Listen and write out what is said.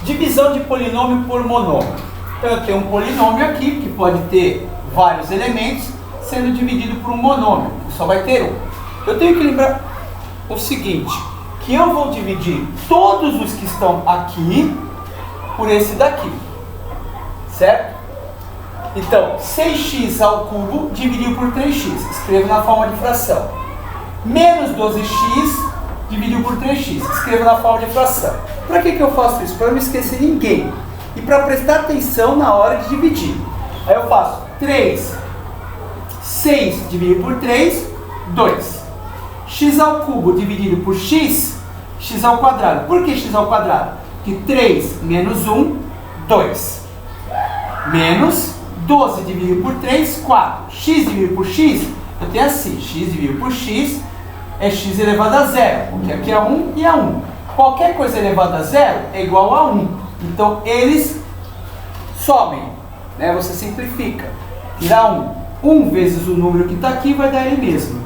Divisão de polinômio por monômio. Então eu tenho um polinômio aqui, que pode ter vários elementos, sendo dividido por um monômio, que só vai ter um. Eu tenho que lembrar o seguinte, que eu vou dividir todos os que estão aqui por esse daqui, certo? Então, 6x ao cubo dividido por 3x, escrevo na forma de fração. Menos 12x dividido por 3x, escrevo na forma de fração. Para que eu faço isso? Para não me esquecer ninguém. E para prestar atenção na hora de dividir. Aí eu faço 3, 6 dividido por 3, 2. X ao cubo dividido por x, x ao quadrado. Por que x ao quadrado? Porque 3 menos 1, 2. Menos 12 dividido por 3, 4. X dividido por x, eu tenho assim. X dividido por x é x elevado a 0. Porque aqui é 1 e é 1. Qualquer coisa elevada a 0 é igual a 1. Então, eles somem. Né? Você simplifica. Tirar 1. 1 vezes o número que está aqui vai dar ele mesmo.